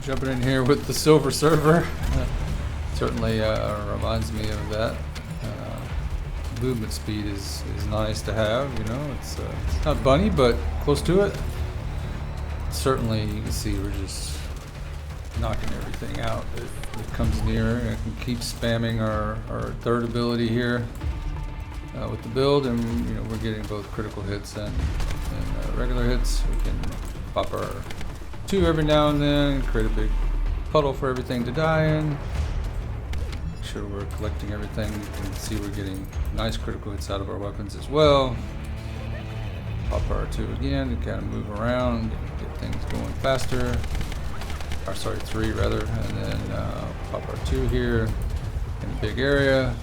Jumping in here with the silver server. Certainly reminds me of that. Movement speed is nice to have, you know. It's not bunny, but close to it. Certainly, you can see we're just knocking everything out that comes near. I can keep spamming our third ability here with the build, and you know we're getting both critical hits and regular hits. We can pop our 2 every now and then, create a big puddle for everything to die in. Make sure we're collecting everything. You can see we're getting nice critical hits out of our weapons as well. Pop our 2 again to kind of move around, get things going faster. Or sorry, 3 rather, and then pop our 2 here in a big area.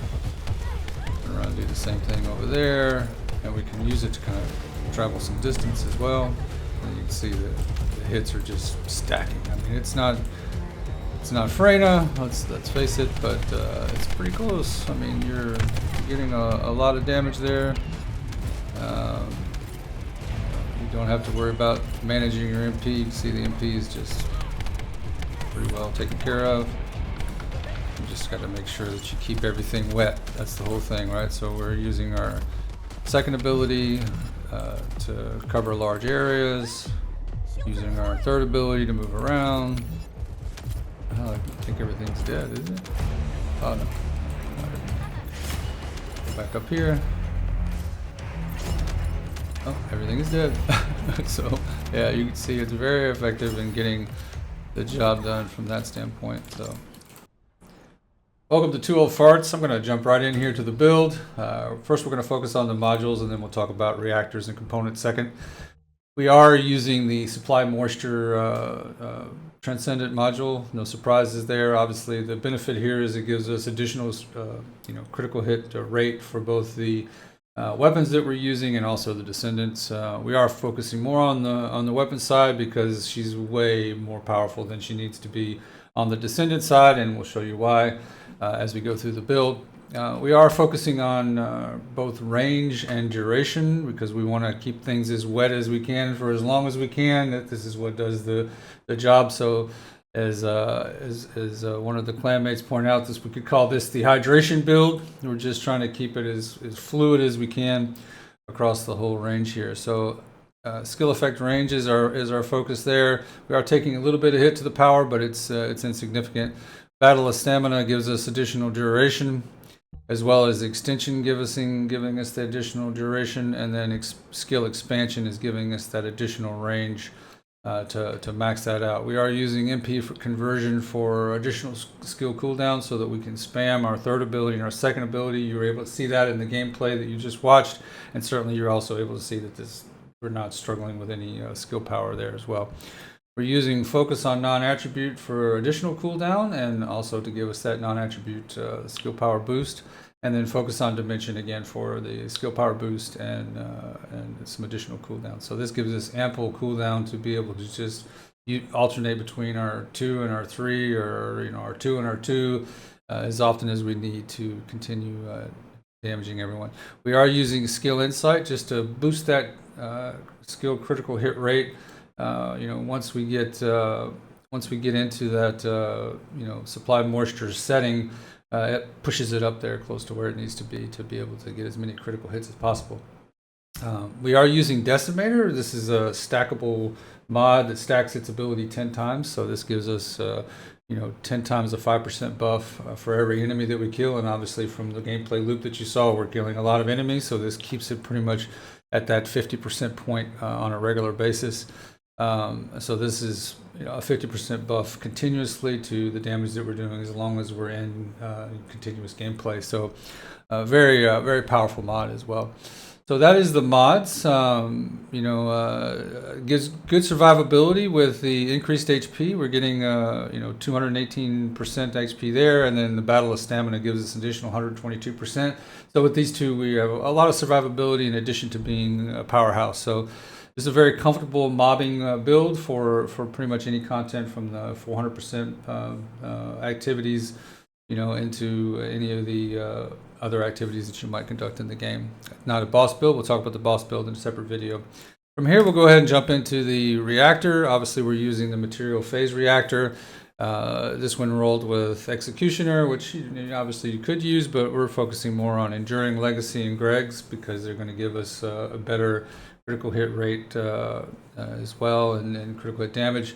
Turn around and do the same thing over there, and we can use it to kind of travel some distance as well. And you can see that the hits are just stacking. I mean, it's not Freyna, let's face it, but it's pretty close. I mean, you're getting a lot of damage there. You don't have to worry about managing your MP. You can see the MP is just pretty well taken care of. You just got to make sure that you keep everything wet. That's the whole thing, right? So we're using our second ability to cover large areas, using our third ability to move around. I think everything's dead, isn't it? Oh no. Go back up here. Oh, everything is dead. So yeah, you can see it's very effective in getting the job done from that standpoint. So welcome to Two Ole Farts. I'm going to jump right in here to the build. First we're going to focus on the modules, and then we'll talk about reactors and components second. We are using the supply moisture transcendent module. No surprises there. Obviously the benefit here is it gives us additional critical hit rate for both the weapons that we're using and also the descendants. We are focusing more on the weapon side because she's way more powerful than she needs to be on the descendant side, and we'll show you why as we go through the build. We are focusing on both range and duration because we want to keep things as wet as we can for as long as we can. This is what does the job. So as one of the clanmates pointed out, we could call this the hydration build. We're just trying to keep it as fluid as we can across the whole range here. So skill effect range is our focus there. We are taking a little bit of hit to the power, but it's insignificant. Battle of Stamina gives us additional duration, as well as extension giving us the additional duration, and then skill expansion is giving us that additional range to max that out. We are using MP for conversion for additional skill cooldown so that we can spam our third ability and our second ability. You were able to see that in the gameplay that you just watched, and certainly you're also able to see that we're not struggling with any skill power there as well. We're using focus on non-attribute for additional cooldown and also to give us that non-attribute skill power boost, and then focus on dimension again for the skill power boost and some additional cooldown. So this gives us ample cooldown to be able to just alternate between our 2 and our 3, or our 2 and our 2 as often as we need to continue damaging everyone. We are using skill insight just to boost that skill critical hit rate. Once we get into that supply moisture setting, it pushes it up there close to where it needs to be able to get as many critical hits as possible. We are using Decimator. This is a stackable mod that stacks its ability 10 times. So this gives us 10 times a 5% buff for every enemy that we kill. And obviously from the gameplay loop that you saw, we're killing a lot of enemies. So this keeps it pretty much at that 50% point on a regular basis. So this is a 50% buff continuously to the damage that we're doing as long as we're in continuous gameplay. So very very powerful mod as well. So that is the mods. Gives good survivability with the increased HP. We're getting 218% HP there, and then the Battle of Stamina gives us additional 122%. So with these two, we have a lot of survivability in addition to being a powerhouse. So this is a very comfortable mobbing build for pretty much any content from the 400% activities, into any of the other activities that you might conduct in the game. Not a boss build. We'll talk about the boss build in a separate video. From here, we'll go ahead and jump into the reactor. Obviously, we're using the material phase reactor. This one rolled with Executioner, which obviously you could use, but we're focusing more on Enduring, Legacy, and Greg's because they're going to give us a better critical hit rate as well, and critical hit damage.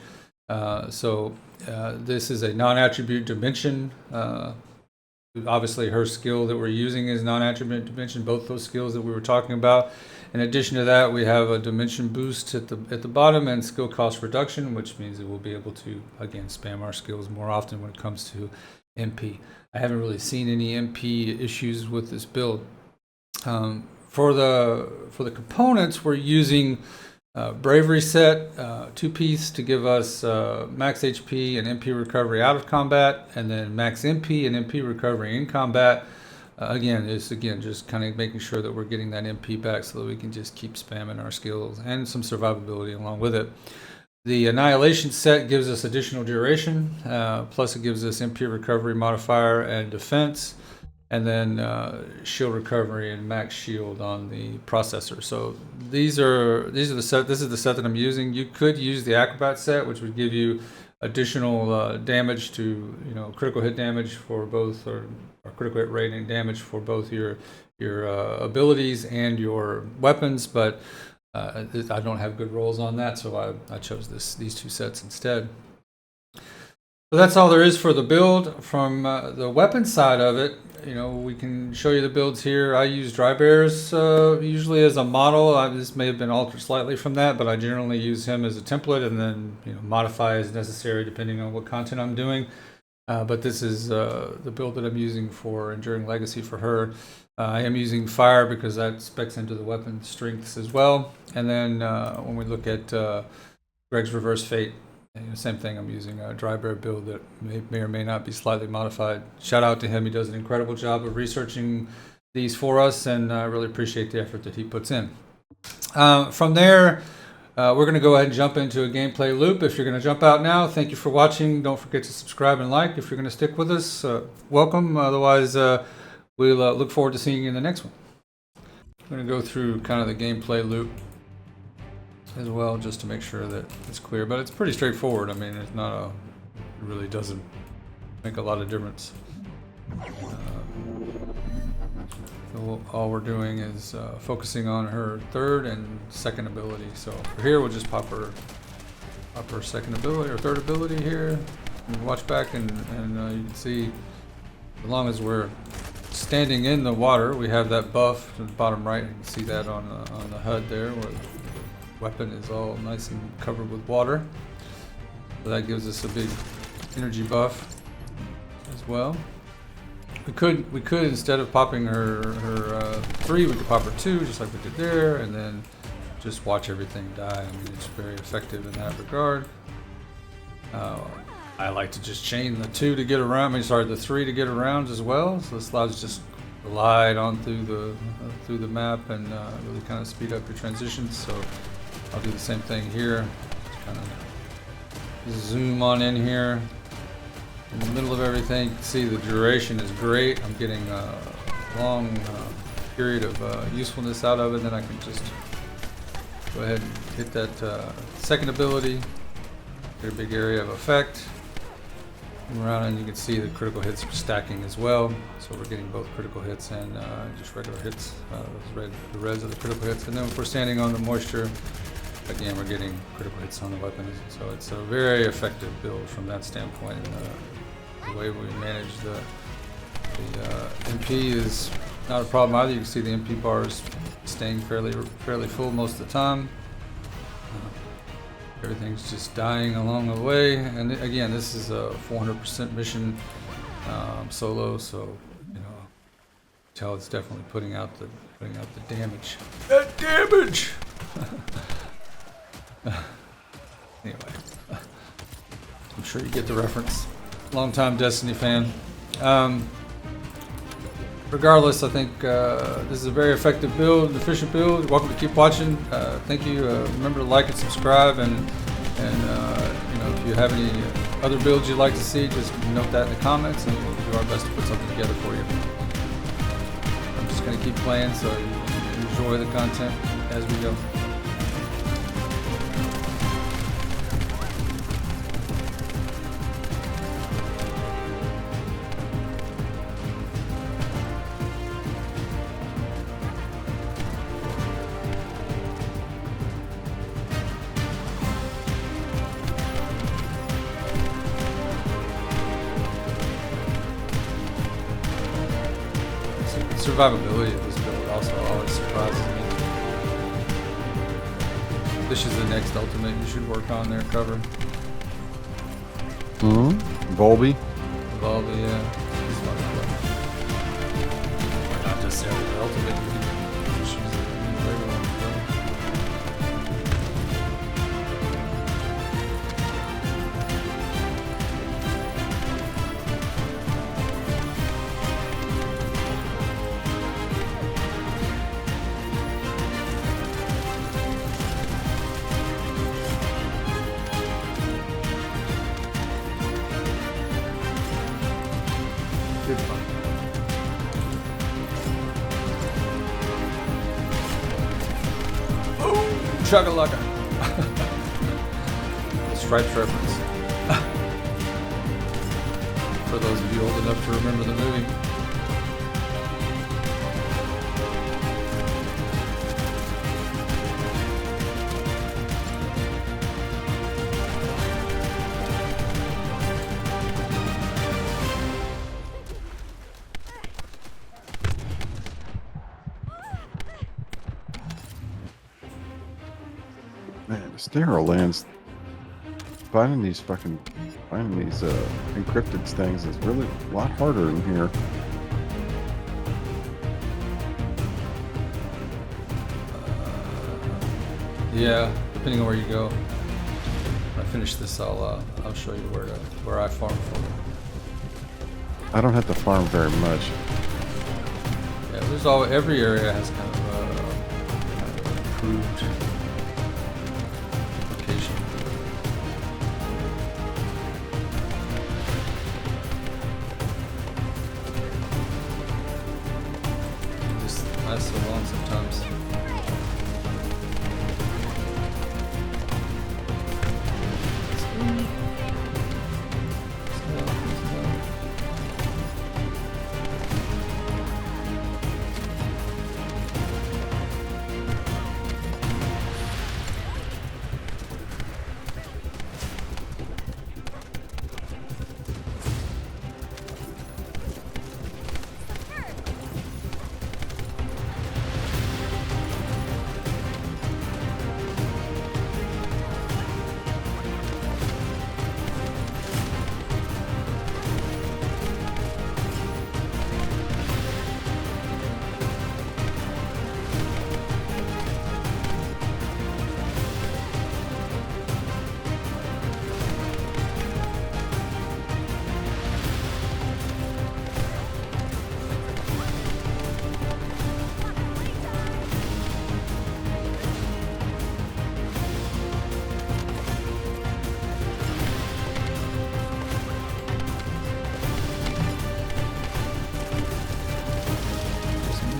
This is a non-attribute dimension. Obviously, her skill that we're using is non-attribute dimension, both those skills that we were talking about. In addition to that, we have a dimension boost at the bottom and skill cost reduction, which means that we'll be able to, again, spam our skills more often when it comes to MP. I haven't really seen any MP issues with this build. For the components, we're using Bravery set, 2-piece to give us max HP and MP recovery out of combat, and then max MP and MP recovery in combat. Again, just kind of making sure that we're getting that MP back so that we can just keep spamming our skills and some survivability along with it. The Annihilation set gives us additional duration, plus it gives us MP recovery modifier and defense, and then shield recovery and max shield on the processor. So these are the set. This is the set that I'm using. You could use the Acrobat set, which would give you additional damage to, critical hit damage for both, or critical hit rate and damage for both your abilities and your weapons. But I don't have good rolls on that, so I chose these two sets instead. So that's all there is for the build. From the weapon side of it, we can show you the builds here. I use Dry Bears usually as a model. This may have been altered slightly from that, but I generally use him as a template and then modify as necessary depending on what content I'm doing. But this is the build that I'm using for Enduring Legacy for her. I am using Fire because that specs into the weapon strengths as well. And then when we look at Greg's Reverse Fate, same thing. I'm using a Dry Bear build that may or may not be slightly modified. Shout out to him. He does an incredible job of researching these for us, and I really appreciate the effort that he puts in. From there, we're going to go ahead and jump into a gameplay loop. If you're going to jump out now, thank you for watching. Don't forget to subscribe and like. If you're going to stick with us, welcome. Otherwise, we'll look forward to seeing you in the next one. I'm going to go through kind of the gameplay loop as well, just to make sure that it's clear, but it's pretty straightforward. I mean, it really doesn't make a lot of difference. So all we're doing is focusing on her third and second ability. So for here, we'll just pop her second ability or third ability here. You can watch back and you can see, as long as we're standing in the water, we have that buff to the bottom right. You can see that on the HUD there, where weapon is all nice and covered with water. So that gives us a big energy buff as well. We could instead of popping her 3, we could pop her 2, just like we did there, and then just watch everything die. I mean, it's very effective in that regard. I like to just chain the 2 to get around. The 3 to get around as well. So this allows you to just glide on through the map and really kind of speed up your transitions. So I'll do the same thing here. Just kind of zoom on in here. In the middle of everything, you can see the duration is great. I'm getting a long period of usefulness out of it. Then I can just go ahead and hit that second ability. Get a big area of effect. Come around and you can see the critical hits are stacking as well. So we're getting both critical hits and just regular hits, the reds of the critical hits. And then if we're standing on the moisture, again, we're getting critical hits on the weapon. So it's a very effective build from that standpoint. The way we manage the MP is not a problem either. You can see the MP bars staying fairly full most of the time. Everything's just dying along the way. And again, this is a 400% mission solo, so tell it's definitely putting out the damage. That damage. Anyway, I'm sure you get the reference. Longtime Destiny fan. Regardless, I think this is a very effective build, an efficient build. Welcome to keep watching. Thank you. Remember to like and subscribe, and if you have any other builds you'd like to see, just note that in the comments, and we'll do our best to put something together for you. I'm just going to keep playing, so you enjoy the content as we go. Survivability of this build also always surprises me. This is the next ultimate you should work on there, cover. Valby? Valby, yeah. He's fun to play. Or not just every ultimate, you can just use the regular one to play. Good fun. Oh, chugga-lugga. Stripes reference. For those of you old enough to remember the movie. Man, the sterile lands. Finding these encrypted things is really a lot harder in here. Yeah, depending on where you go. When I finish this, I'll show you where I farm from. I don't have to farm very much. Yeah, there's every area has kind of improved location. It just lasts so long sometimes.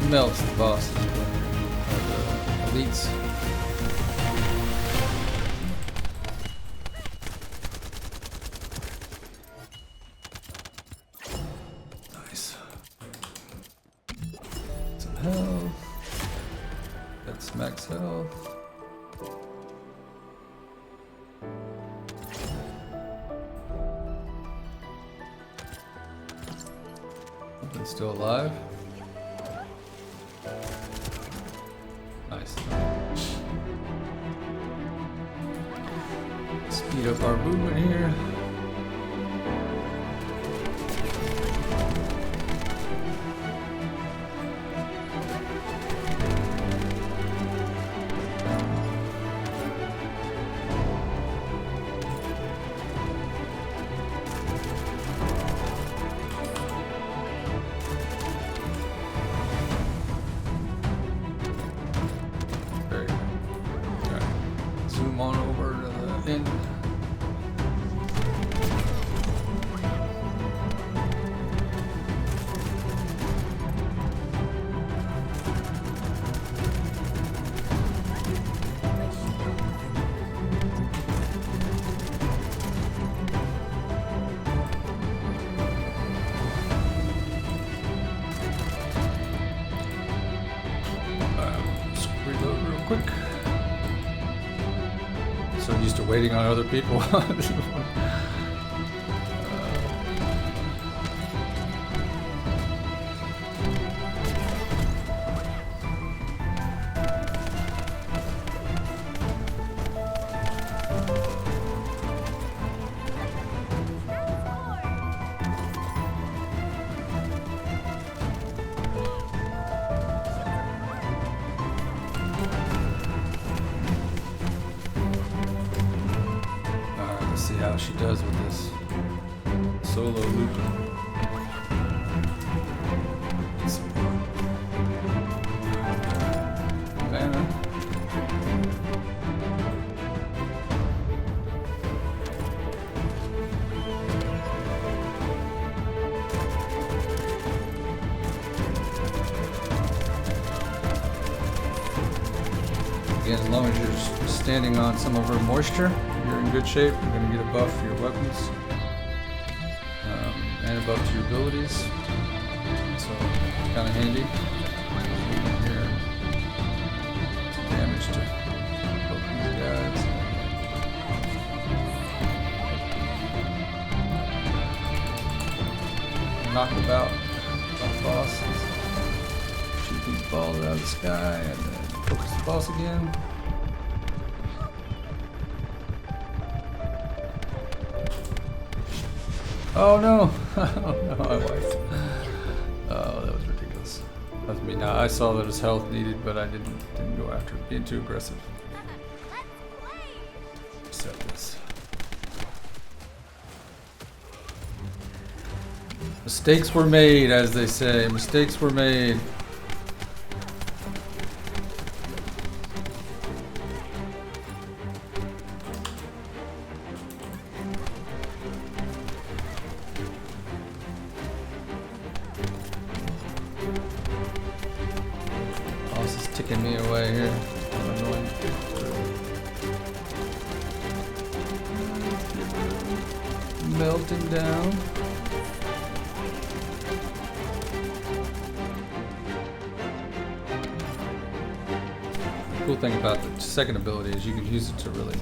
Melts the bosses, or the elites. Nice. Some health. That's max health. Something's still alive. Nice. Speed up our movement here. Very good. Alright. Zoom on over to the end. Just reload real quick. So used to waiting on other people. how she does with this solo looping. Mana. Again, as long as you're standing on some of her moisture, you're in good shape. You're going to get a buff for your weapons and a buff to your abilities. So, kind of handy. Here, some damage to both these guys. Knock about the boss. Shoot these balls out of the sky and then focus the boss again. Oh no! Oh no, I wiped. Oh, that was ridiculous. That was me. Now I saw that his health needed, but I didn't go after it. Being too aggressive. Reset this. Mistakes were made, as they say. Mistakes were made. Ticking me away here. Annoying. Melting down. The cool thing about the second ability is you can use it to really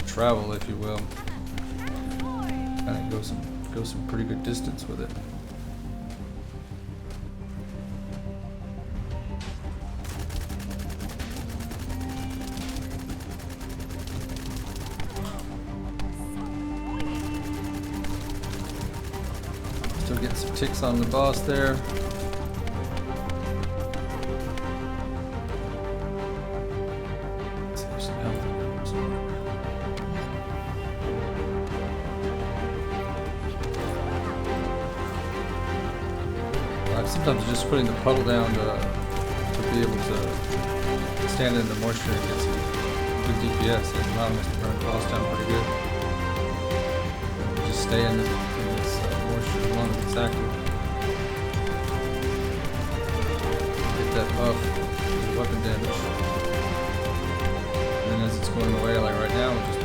travel, if you will. Kind of go some pretty good distance with it. Still getting some ticks on the boss there. Save some health. Sometimes just putting the puddle down to be able to stand in the moisture and get some good DPS. It's allowing us to burn the boss down pretty good. Just stay in this moisture as long as it's active. Get that buff, weapon damage. And then as it's going away, like right now, we'll just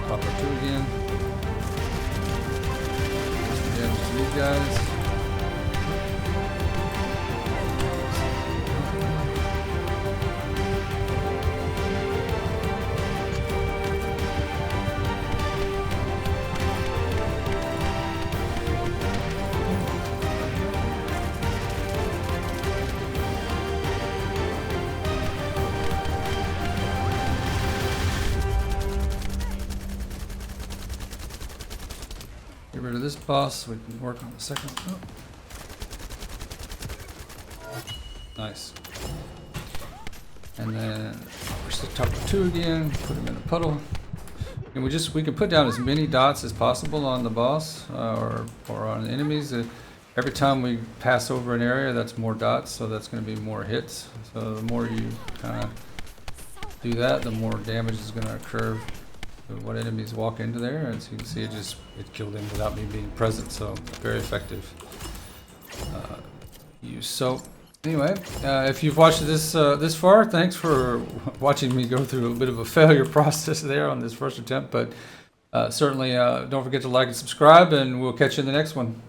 pop our 2 again. Some damage to these guys. Get rid of this boss so we can work on the second one. Oh. Nice. And then we're still top of 2 again, put him in a puddle. And we can put down as many dots as possible on the boss or on enemies. Every time we pass over an area, that's more dots, so that's going to be more hits. So the more you kind of do that, the more damage is going to occur. What enemies walk into there, as you can see, it killed him without me being present, so very effective use. So anyway, if you've watched this this far, thanks for watching me go through a bit of a failure process there on this first attempt, but certainly don't forget to like and subscribe, and we'll catch you in the next one.